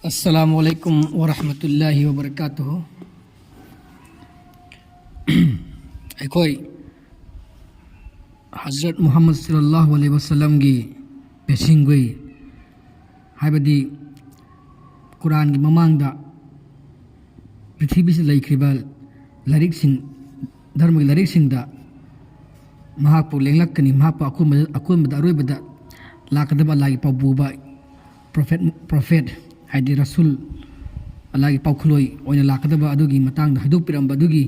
अस्सलामुअलैकुम वरहमतुल्लाहि वबरकातुहु अखोई हज़रत मुहम्मद सल्लल्लाहु अलैहि वसल्लम की पेशिंगुई हाइबदी कुरान की ममांगदा पृथ्वी से लेख्रिबा लारिक सिंह धर्म की लारिक सिंह दा महापु लेंगलक्कनी महापु अकोंबदा अरोइबदा लाकदबा लागी पाबुबा प्रोफेट हाइदि रसूल अल्लाह पाखुलोई ओइना लाकदबा अदुगी मतंग हाइदोपिरंबा अदुगी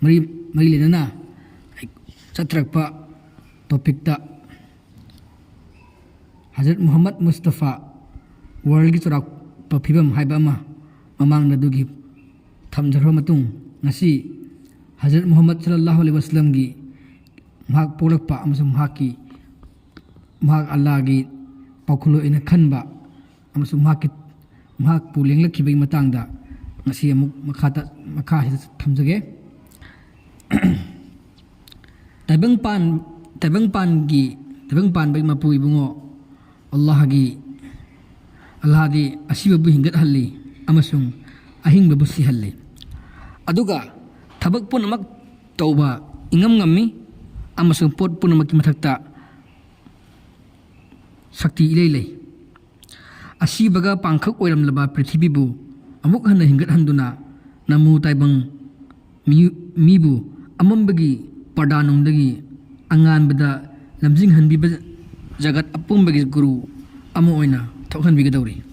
मरी लेना चत्रकपा टॉपिक दा हज़रत मोहम्मद मुस्तफ़ा वर्ल्ड की चौराक फिबम हाइबा अमा ममांग अदुगी थमजरबा मतुंग ngasi हज़रत मोहम्मद सल्लल्लाहु अलैहि वसल्लम की महाक पोलकपा अमसुंग महाक अल्लाह की पाखुलोइना खनबा अमसुंग महाक पुलेंगलखिबगी मतंगदा ngasi amuk makha thamjage tabang pan bai mapu ibungo Allah di asiba bu hingat halli amasung ahing bu si halli aduga thabak punamak tauba ingam ngammi amasung pot punamak ki mathakta sakti ilei asibaga pangkhak oiram laba prithvi bu amuk hanna hingat handuna namu taibang mibu amambagi pardanongdagi anganbada lamjing hanbiba jagat apumbagi guru amu oina thokhan bigadawri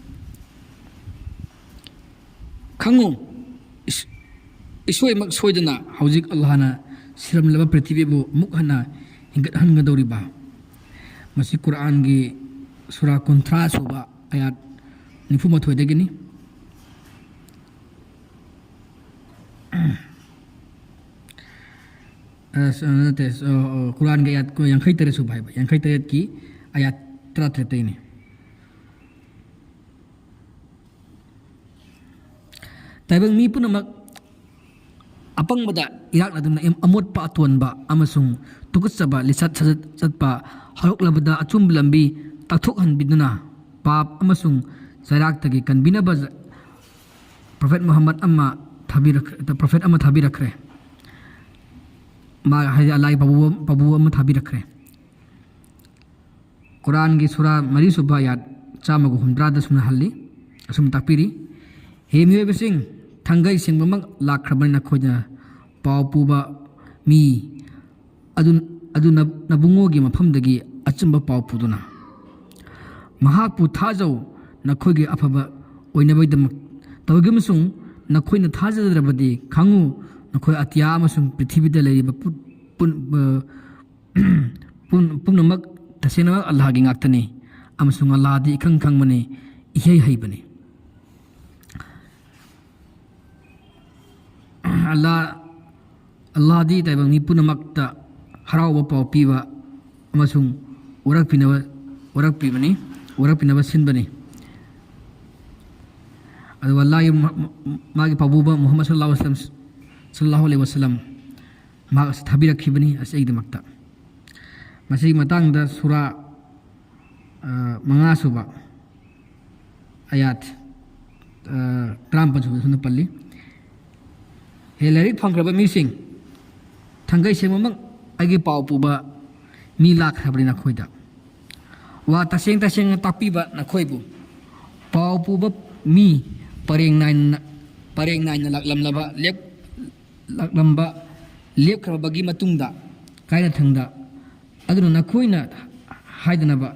khangu isoi mak soidana hauzik allahna siram laba prithvi bu amuk hanna hingat hangadawri ba masi quran gi sura kontra soba ayat nifuma thoidagini Quran के आयत को यांखई तरह सुभाई यांखई तरह की आयत तरह तरह ने ताइबंग मी पुनमक अपंग बदा इराक नदुना एम अमोट पा तोनबा अमसुंग तुकुसबा लिसत सतपा हरुक लबदा अचुम लंबी तथुक हनबिदुना पाप अमसुंग सराक तगी कनबिनबा प्रोफेट मोहम्मद अम्मा प्रोफेट अम्मा थाबी रखरे मा अल्लाह पाबू अम्मा थाबी रखरे कुरान की सूरा मरी सुबह आयत चामगु हुंद्रादा सुना हल्ली असुम ताकपिरी हे मियोबसिंग थंगई सिंगमक लाखरबन खोजना पाव पुबा मी अदु नबुंगोगी मफमदगी अचुंबा पाव पुदुना महापु थाजौ नखोगी अफबा ओइनबैदम तवगिमसुंग नखोइना थाजदरबदी खांगु नखोइ अतिया अमसुंग पृथ्वीदा लेरिबा पुनमक तसेना अल्लाह की ngakतनी अमसुंग अल्लाह दी खंग खंगमने इहे हैबने अल्लाह दी ताइबंग नि पुनमकता हरावबा पाव पीबा अमसुंग उरकपिनबा सिनबने अदु अल्लाह मागी पाबुबा मुहम्मद सल्लल्लाहु अलैहि वसल्लम मा थाबी रखिबनी असेगदमक्ता मसी मतंगदा सूरा मंगा सुबा आयत 35 सुन पल्ली हे लारिक फंख्रबा मिसिंग थंगै सेममक आगे पाव पुबा मी लाखरबनी नखोइदा वा तसेंग तापीबा नखोइबु पाव पुबा मी pareng nain laklamlaba lepkhra bagi matungda kaina thangda aduna nakhoina haidanaba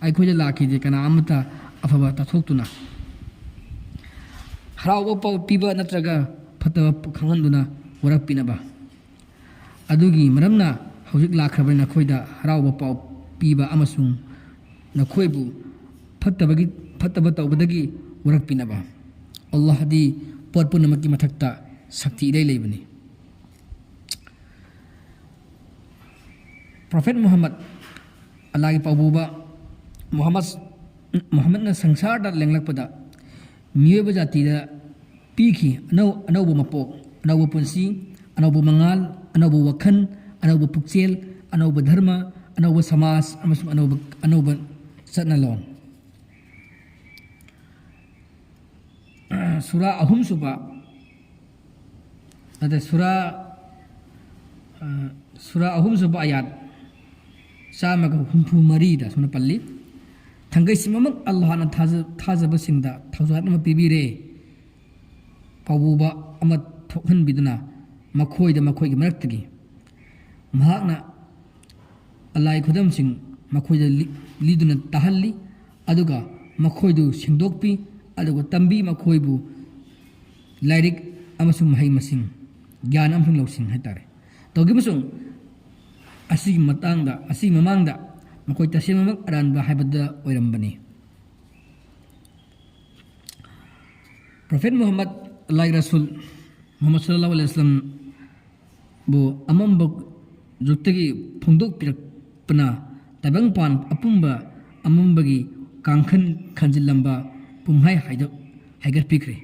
aikhoja lakide kana amata afaba tathoktuna harawa paw piba natraga phatawa khanganduna warakpinaba adugi maramna hojik lakhra nakhoida harawa paw piba amasung nakhoibu phattaba tawbadagi warakpinaba Allah di pot punamak ki mathakta sakti ilai leibani Prophet Muhammad Allah ki pabuba Muhammad na sangsar da lenglakpada miyoba jati da piki anau mapok anau punsi anau mangal anau wakhan anau pukchel anau dharma anau samas amasung anau satnalon सूरा अहम सुबा अदे सूरा अहम सुबा आयात चामगा हुंफु मरी दा सुना पल्ली थंगै सिममक अल्लाह ना थाजब सिंदा थौजात म पिबिरे पावुबा अमा थोहन बिदना मखोइदा मखोइगी मरक्तगी महाकना अल्लाह खुदम सिंह मखोइदा लीदुना ताहल्ली अदुगा मखोइदु सिंदोकपी अदुगा तंबी मखोइबु लाइरिक अमसुंग महै मसिंग ज्ञान अमसुंग लौसिंग हाइतारे तौगिबसुंग असिगी मतांगदा असिगी ममांगदा मखोइ तसेममक अरानबा हाइबदा ओइरंबनी प्रोफेट मोहम्मद अल्लाह रसूल मोहम्मद सल्लल्लाहु अलैहि वसल्लम बो अमंबक जुक्तगी फोंदोक पिरकपना तबंगपान अपुंबा अमंबगी कांखन खंजिलंबा पुमहाय हाइगत पिखरे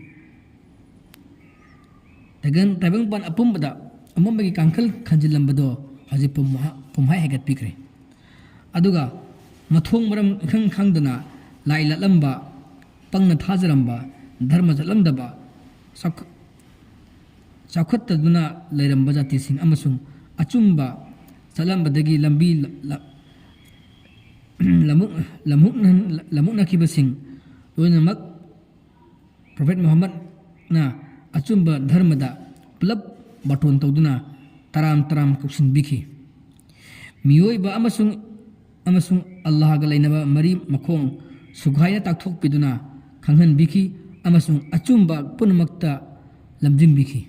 तगन तबंगपान अपुंबदा अमंबगी कांखल खंजिलंबदो हजि पुमहाय हाइगत पिखरे अदुगा मथोंग मरम खंग खंगदना लाई ललंबा पंगना थाजरंबा धर्म जलंदबा चाखुत्तदुना लैरंबा जातिसिंग अमसुंग अचुंबा चलंबदगी लंबी लमुकनखिबसिंग लोइनमक प्रोफेट मोहम्मद ना अचुंबा धर्मदा पुलप बटोन तौदुना तराम तराम कुक्सिनबिखि मियोइबा अमसुंग अल्लाह गा लैनबा मरी मखोंग सुघायना ताकथोकपिदुना खंगहनबिखि अमसुंग अचुंबा पुनमक्ता लमजिंगबिखि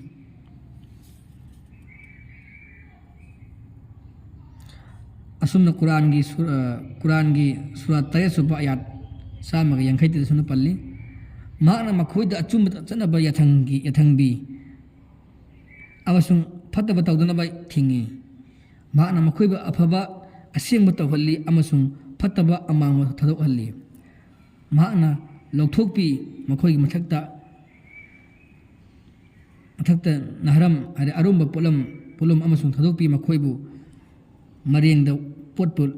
असुमना कुरान की सूरा 3 सुबा आयात सामगा यांखैते सुना पल्ली माना मखोइदा अचुंबा चनबा यथंबी अमसुंग फतबा तौदनबा थिंगी माना मखोइबा अफबा असेंबा तौहल्ली अमसुंग फतबा अमांगबा थदोकहल्ली माना लौथोकपी मखोइगी मथक्ता नहरम अरे अरुंबा पुलम अमसुंग थदोकपी मखोइबु मरेंगदा पोटपुल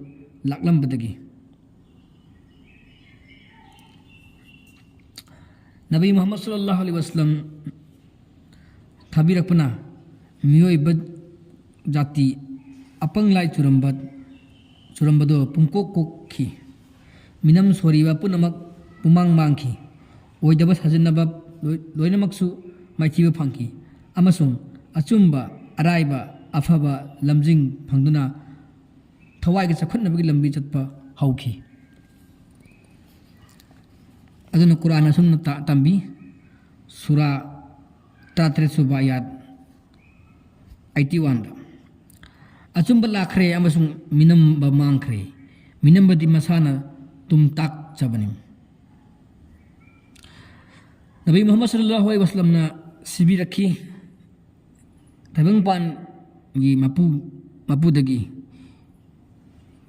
लाकलंबदगी नबी मोहम्मद सल्लल्लाहु अलैहि वसल्लम थाबिरकपना मियोइब जाति अपंगलाई चुरंबदो पुंकोक कोखी मिनम सोरीबा पुनमक पुमांग मांगखी ओइदबा साजिनबा लोइनमकसु माइथिबा फंखी अमसुंग अचुंबा अराइबा अफबा लमजिंग फंगदुना थवाई के चखुनबगी लंबी चतपा हौखी अदुना कुरान असुमना तंबी सूरा 33 सुबा आयात 81 अचुंबा लाखरे अमसुंग मिनमबा मांगखरे मिनमबदी मसाना तुम ताक चबनी नबी मोहम्मद सल्लल्लाहु अलैहि वसल्लम ना सिबी रखी तबंगपान गी मपुदगी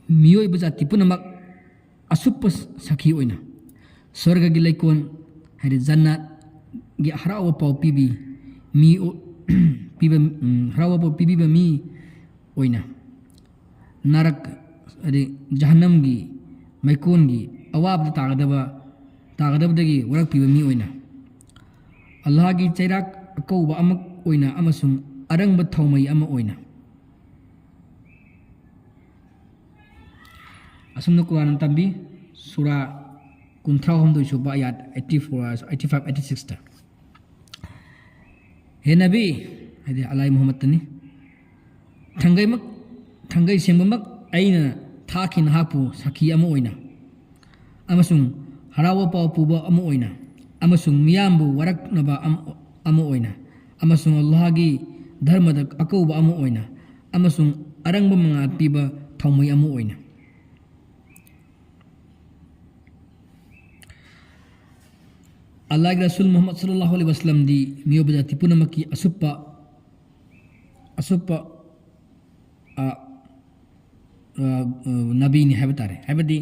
मियोइ बजाति पुनमक असुप सखी ओइना स्वर्ग गी लैकोन हरि जन्नत गी हराव पाउ पीबी मी पीबा हराव पाउ पीबी मी ओइना नरक अरे जहन्नम गी मैकोन गी अवाब तागदबदगी वरक पीबा मी ओइना अल्लाह गी चैराक अकौबा अमक ओइना अमसुंग अरंग थौमई अमा ओइना असुमना कुरान तंबी सूरा 39 सुबा आयात 85-86 ता हे नबी हदि अलाई मोहम्मद तनी थंगई सेंबमक अइना थाखिन हापु सखी अमा ओइना अमसुंग हराव पाउ पुबा अमा ओइना अमसुंग मियामबु वरकनबा अमा ओइना अमसुंग अल्लाह गी धर्मदा अकौबा अमा ओइना अमसुंग अरंगबा मंगा पीबा थौमई अमा ओइना अल्लाह के रसूल मोहम्मद सल्लल्लाहु अलैहि वसल्लम दी मियोब जाति पुनमकी असुप्पा नबी ने हैबतारे हैबदी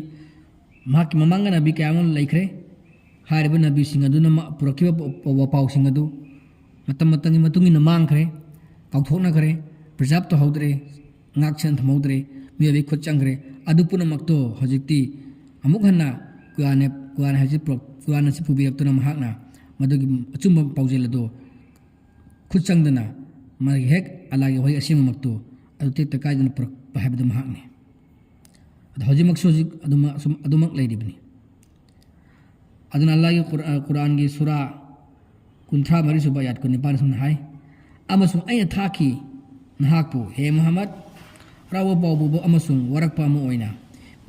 महाकी ममांगा नबी कयामन लैखरे हारिबा नबी सिंह अदुना पुरकिबा पाउ सिंह अदु मतंगी मतुंगिना मांगखरे काउथोकनाखरे प्रिजर्व तौहौद्रे ngakchen thmौद्रे मियोबे खुद चंगरे अदु पुनमक्तो हजिक्ति अमुक हन्ना कुरान हाजि कुरान से पुबिरक्तुना महाकना मदुगी अचुम पाउजेल दो खुद चंगदना मागी हेक अल्लाह वही असीम मक्तो अदु तेत कायदन पर हैबद महाकने अदु हजिमक सोजिक अदुमक लेदिबनी अदुन अल्लाह की कुरान की सूरा कुंथ्रा मरी सुबह याद को निपान सुन हाय अमसुंग अय थाकी नहाकपु हे मोहम्मद राव पावबु अमसुंग वरकपा अम ओइना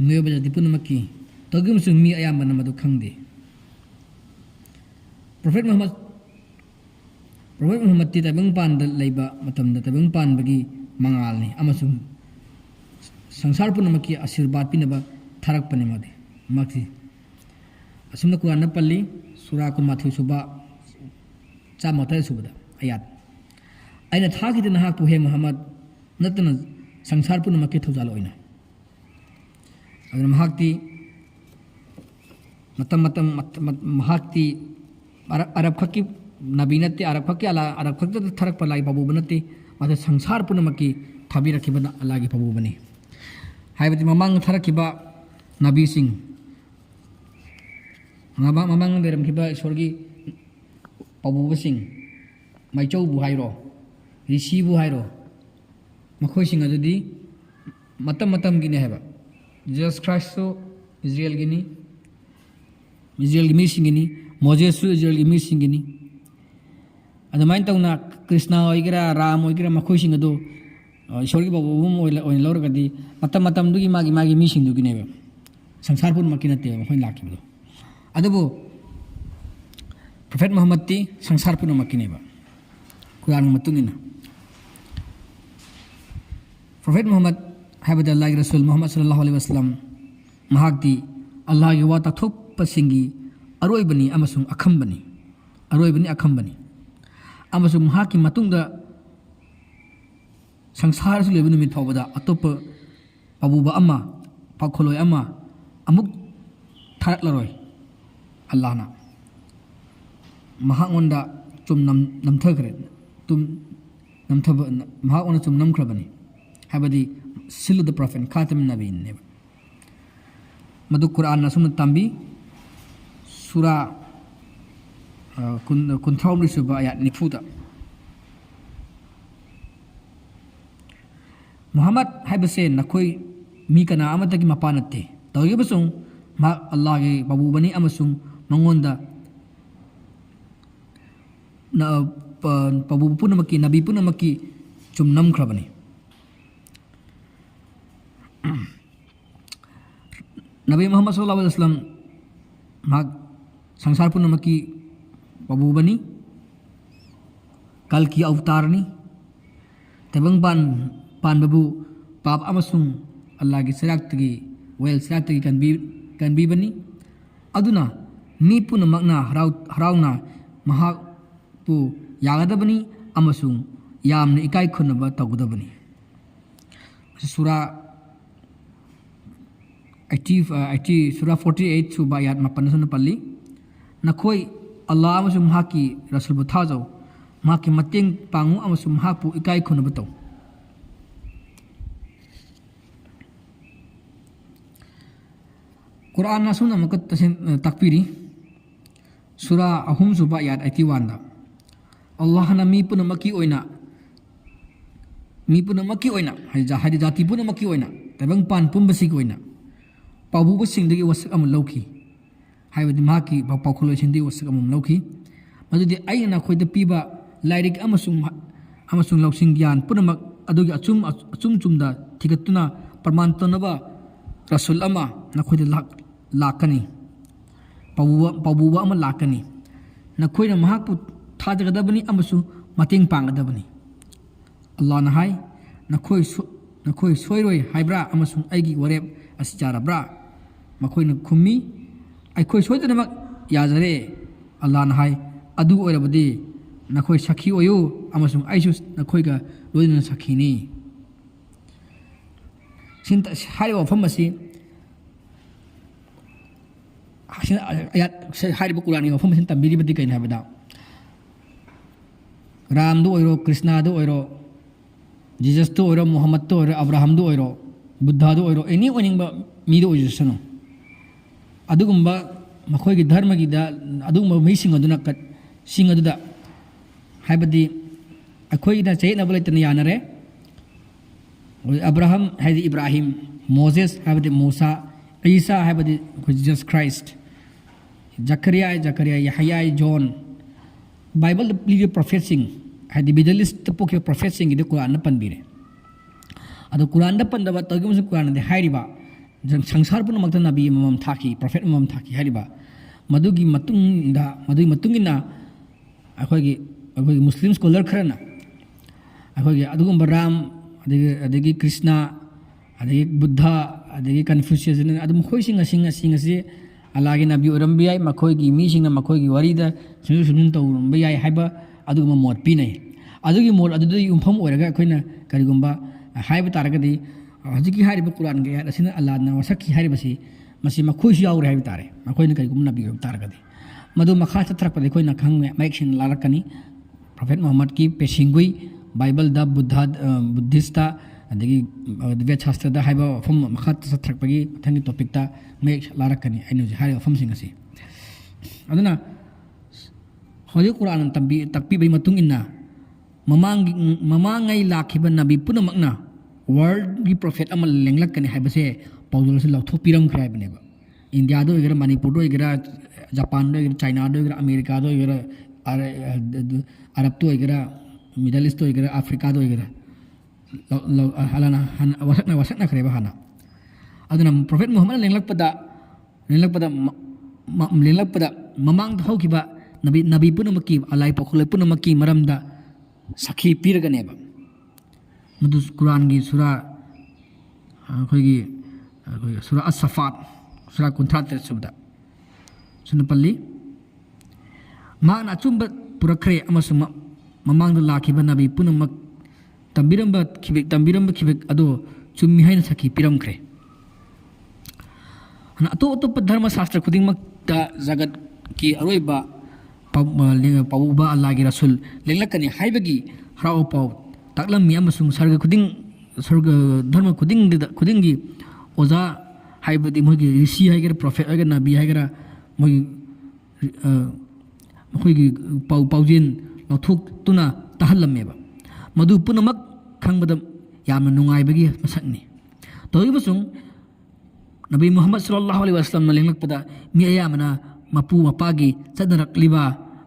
मेब जाति पुनमकी तगुमसुंग मी अयामन मदु खंगदे प्रोफेट मोहम्मद ती तबंग पान द लेबा मतम द तबंग पान बगी मंगाल ने अमसुंग संसार पुनमकी आशीर्वाद पिनबा थरक पने मदे मक्ति असुमना कुरान न पल्ली सूरा कुमाथि सुबा चामता सुबदा आयात अइना थाकी द नहाकपु हे मोहम्मद नतन संसार पुनमकी थौजाल ओइना अदुन महाक्ति मतम महाक्ति अरब खकी नबी नते अरब खकी अला अरब खक थरक पलाई बाबू बनते माथे संसार पुनमकी थाबी रखिबना अल्लाह की बाबू बने हाइबति ममांग थरकिबा नबी सिंह ममांग बेरमखिबा ईश्वरगी बाबू सिंह माइचौ बु हाइरो ऋषि बु हाइरो मखोय सिंह अदुदी मतम गिने हेबा जीसस क्राइस्ट इजराइल गिनी इजराइल गी मिसिंगिनी मोजेस इजराइल गी मिसिंगिनी अदुमाइन तौना कृष्णा ओइगरा राम ओइगरा मखोय सिंह अदु ईश्वरगी बाबूम ओइन लौरगदी मतम दुगी मागी मिसिंग दुगिनेबा संसार पुन मकी नते मखोय लाखिबदो अदुबो प्रोफेट मोहम्मद ती संसार पुन मकीनेबा कुरान मतुंगिना प्रोफेट मोहम्मद हाबद अल्लाह की रसूल मोहम्मद सल्लल्लाहु अलैहि वसल्लम महाक्ति अल्लाह की वा ताथोपसिंगी अरोइबनी अमसुंग अखंबनी अरोइबनी अखंबनी अमसुंग महाकी मतुंगदा संसार से लेबनु मित फावदा अतोप अबूबा अम्मा पाखोलोय अम्मा अमुक थारकलरोय अल्लाहना महांगोंदा चुम नमथग्रे तुम नमथब महांगोंदा चुम नमख्रबनी हाबदी सिल द प्रॉफिट खातम नबीन ने मधु कुरान नसुम तंबी सूरा कुंथ्राउमरी सुबा आयात निफुदा मोहम्मद हाइबसे नखोई मी कना अमतकी मपानते तौगिबसुंग मा अल्लाह के बाबू बनी अमसुंग मंगोंदा न बाबू पुनमकी नबी पुनमकी चुम नमख्रबनी नबी मोहम्मद सल्लल्लाहु अलैहि वसल्लम माग संसार पुनमकी बाबू बनी कल की अवतारनी तबंग पान बाबू पाप अमसुंग अल्लाह की सराक्तगी वेल सराक्तगी कनबी बनी अदुना मी पुनमकना हराउना महापु यागदबनी अमसुंग यामने इकाई खुनबा तगदबनी सूरा 80 सूरा 48 सुबा आयात मापन सुन पल्ली नखोई अल्लाह अमसुंग महाकी रसूल बुथाजौ महाकी मतेंग पांगु अमसुंग महापु इकाई खुनबा तौ कुरान नसुन अमक तकपीरी सूरा अहुम सुबा आयात 81 दा अल्लाह ना मी पुनमकी ओइना हाइजा जाति पुनमकी ओइना तबंग पान पुंबसी ओइना पाबुब सिंदगी वसक अम लौखी हाइबदि माकी पाखोलोय सिंदगी वसक अम लौखी मदुदि आइना खोइदा पीबा लाइरिक अमसुंग लौसिंग ज्ञान पुनमक अदुगी अचुम चुमदा थिगतुना प्रमाण तनबा रसूल अमा नखोइदा लाकनी पाबुबा अमा लाकनी नखोइना महाकपु थाजगदबनी अमसु मतेंग पांगदबनी अल्लाह ना हाय नखोइ सोइरोय हाइब्रा अमसुंग आइगी वरेब असि चारब्रा मखोइना खुम्मी आइखोइ सोइदनमक याजरे अल्लाह ना हाय अदु ओइरबदि नखोइ सखी ओयो अमसुंग आइसु नखोइगा लोइना सखीनी सिंता हाइबा फमसी आयात हाइबा कुरानी फमसिन तंबिरिबदि कैन हाबदा राम दो ओइरो कृष्णा दो ओइरो जीसस तो ओइरो मोहम्मद तो ओइरो अब्राहम दो ओइरो बुद्धा दो ओइरो एनी ओनिंगबा मी दो ओइजसनो अदुगुंबा मखोइगी धर्म की दा अदुगुंबा मिसिंग अदुना सिंह अदुदा हाइबदी अखोइना चेनब लेतन यानरे अब्राहम हाइदि इब्राहिम मोजेस हाइबदी मूसा ईसा हाइबदी Jesus Christ Zakariya Yahya John Bible लिखे प्रोफेट सिंह हाइदि मिडल ईस्ट पोके प्रोफेट सिंह गिदि कुरान पनबिरे अदो कुरान पनदबा तगमस कुरान दे हाइरिबा संसार पुनमक्ता नबी मम थाकी प्रोफेट मम थाकी हाइरिबा मदुगी मतुंगिना अखोगी मुस्लिम स्कॉलर खरना अखोगी अदुगुम्बा राम अदगी कृष्ण अदगी बुद्धा अदगी कन्फ्यूशियस अदुम खोइसिंग असे अल्लाहगी नबी ओरम्बि याय मखोगी मीसिंगना मखोगी वारीदा सुनु तौरम्बि याय हाइबा अदुगुम्बा मोट पिनै अदुगी मोट अदुदि युमफम ओरगा अखोइना करिगुम्बा हाइबा तारगदि हजिकी हाइरिबा कुरान गे असिना अल्लाहना वसकी हाइरिबसि मसी मखोइसि याउरे हाइबा तारे मखोइना करिगुम्बा नबी ओरब तारगदि मधु मखा चत्रकपदि अखोइना खंग मैक्सिन लारकनी प्रोफेट मोहम्मद की पेशिंगुई बाइबल द बुद्धिस्टा अदगी वेद शास्त्र हाइबा फम मखा चत्रकपगी थंगी टॉपिक ता मैक लारकनी आइनु हाइ फम सिंग असी अदुना होली कुरान तकपी बई मतुंग इन्ना ममांगै लाखिबा नबी पुनमकना वर्ल्ड की प्रोफेट अमल लेंगलकनी हाइबसे पाउदल से लौथोपिरम खराइबनेबा इंडिया दो इगरा मणिपुर दो इगरा जापान दो इगरा चाइना दो इगरा अमेरिका दो इगरा अरब तो इगरा मिडल ईस्ट तो इगरा अफ्रीका दो इगरा हलाना वसकना खरेबा हाना अदुना प्रोफेट मुहम्मद लेंगलकपदा ममांग हौखिबा नबी पुनमकी अलाई पखोले पुनमकी मरमदा सखी पीरगनेबा मधु कुरान की सूरा अखोगी सूरा असफात सूरा कुंथ्रात सुबदा सुनपल्ली माना अचुंबा पुरखरे अमसुम ममांग लाखिबा नबी पुनमक तंबिरंबा खिबिक अदो चुम्मी हाइन सखी पिरमखरे हन अतोप धर्म शास्त्र खुदिंगमक्ता जगत की अरोइबा पाउबा अल्लाहगी रसूल लेंगलकनी हाइबगी हराव पाउ ताकलमी अमसुंग सर्ग धर्म खुदिंगी ओजा हाइबदी मोगी ऋषि हाइगरा प्रोफेट हाइगरा नबी हाइगरा मोगी मखोगी पाउजेन लौथोक्तुना ताहल्लमेबा मधु पुनमक खंगबदा यामना नुंगाइबगी मसकनी तोइबसुंग नबी मुहम्मद सल्लल्लाहु अलैहि वसल्लम लेंगलकपदा मी अयामना मपू मपागी चदनरकलिबा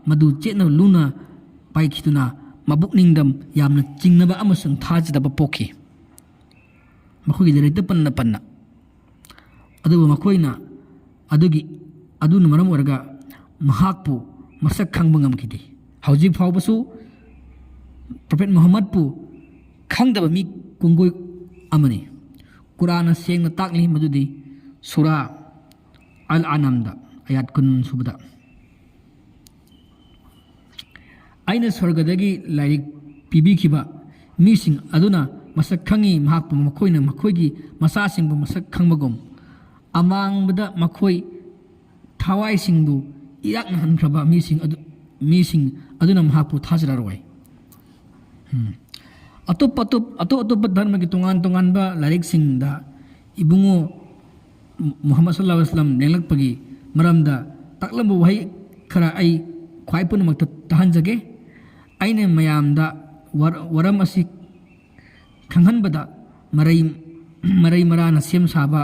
मधु चेतना लुना पाइखितुना मबुकनिंगदम यामना चिंगनबा अमसुंग थाजदबा पोखी मखोगी लेरेक्ता पन्ना अदुबा मखोइना अदुना मरम ओरगा महाकपु मसक खंगबा ngamkidi हौजिक फावबसु प्रोफेट मोहम्मद पु खंगदबा मी कुंगोय अमनी कुरान सेंगना ताकली मदुदी सूरा अल अनमदा आयात कुन सुबदा आइना स्वर्गदगी लाइक पीबीखिबा मीसिंग अदुना मसक खंगी महाकपु मखोइना मखोइगी मसासिंगबु मसक खंगबगुम अमांगबदा मखोइ थावाइसिंगबु इयाकना हनख्रबा मीसिंग अदुना महाकपु थाजरारोय अतोप धर्म की तोंगान बा लाइक सिंगदा इबुंगो मुहम्मद सल्लल्लाहु अलैहि वसल्लम लेंगलकपगी मरमदा ताकलम वही खरा आई ख्वाइ पुनमक्ता तहनजगे आइने मयामदा वरम असि खंगहनबदा मरई मराना सेम साबा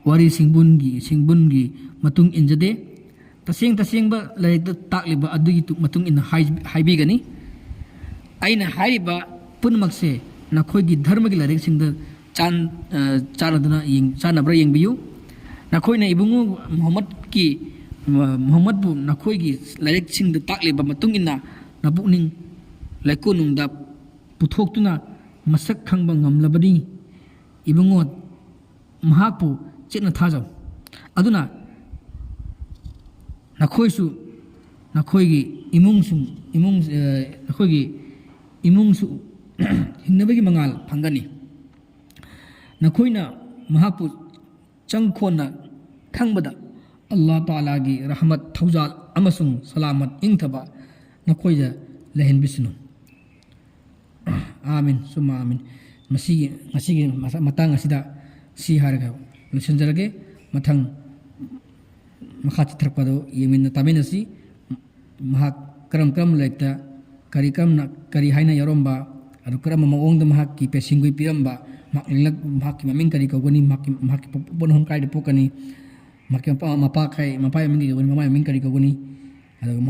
वारी सिंगबुनगी मतुंग इंजदे तसेंबा लाइक ताकलिबा अदुगी मतुंग इन हाइबिगनी आइना हाइबा पुनमक्से नखोगी धर्म की लाइक सिंग चानदना चानब्रा येंबियु नखोइना इबुंगु मोहम्मद बु नखोगी लाइक सिंग ताकलिबा मतुंग इना नबुकनिंग लाइकोनुंगदा पुथोक्तुना मसक खंगबा ngamlabani इबुंगु महाकपु चेतना थाजौ अदुना नखोइसु नखोगी इमुंगसु हिन्नबगी मंगाल फंगनी नखोइना महापु चंगखोना खंगबदा अल्लाह ताला की रहमत थौजाल अमसुंग सलामत इंगथबा नखोइजा लहनबिसनु आमीन सुमा आमीन मसीगी मतंग असिदा सी हारगा लसनजरगे मथंग मखा चित्रपदो येमिन तामेनसी महा ꯀꯔꯝ ꯀꯔꯝꯕ ꯂꯥꯏꯔꯤꯛꯇ ꯀꯔꯤ ꯍꯥꯏꯅ ꯌꯥꯎꯔꯝꯕ ꯑꯗꯨ ꯀꯔꯝꯕ ꯃꯑꯣꯡꯗ ꯃꯍꯥꯛꯀꯤ ꯄꯦꯁꯤꯡꯒꯣꯏ ꯄꯤꯔꯝꯕ ꯃꯍꯥꯛꯀꯤ ꯃꯃꯤꯡ ꯀꯔꯤ ꯀꯧꯒꯅꯤ ꯃꯍꯥꯛꯀꯤ ꯄꯣꯛꯅꯐꯝ ꯀꯥꯏꯗ ꯄꯣꯛꯀꯅꯤ ꯃꯍꯥꯛꯀꯤ ꯃꯄꯥ ꯃꯃꯤꯡ ꯀꯔꯤ ꯀꯧꯒꯅꯤ ꯃꯃꯥ ꯃꯃꯤꯡ ꯀꯔꯤ ꯀꯧꯒꯅꯤ ꯑꯗꯨꯒ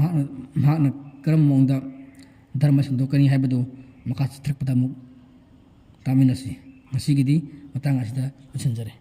ꯃꯍꯥꯛꯅ ꯀꯔꯝꯕ ꯃꯑꯣꯡꯗ ꯙꯔꯃ ꯁꯟꯗꯣꯛꯀꯅꯤ ꯍꯥꯏꯕꯗꯨ ꯃꯈꯥ ꯆꯠꯊꯔꯛꯄꯗ ꯑꯃꯨꯛ ꯇꯥꯃꯤꯟꯅꯁꯤ ꯉꯁꯤꯒꯤꯗꯤ ꯃꯇꯥꯡ ꯑꯁꯤꯗ ꯂꯣꯏꯁꯤꯟꯖꯔꯦ